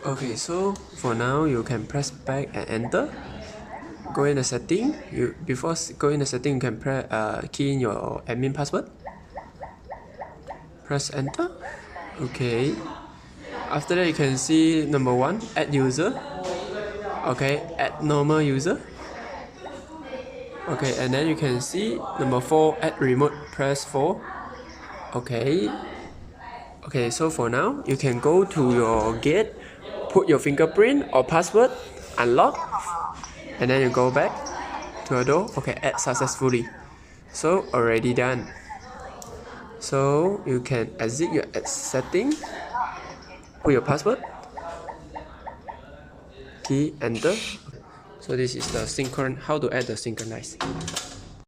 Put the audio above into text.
Okay, so for now you can press back and enter. Go in the setting. Before going the setting, you can key in your admin password. Press enter. Okay. After that, you can see number 1, add user. Okay, add normal user. Okay, and then you can see number 4, add remote. Press 4. Okay. Okay, so for now, you can go to your gate, put your fingerprint or password, unlock, and then you go back to a door. Okay, add successfully. So already done. So you can exit your setting, put your password, key, enter. So this is the how to add the synchronize.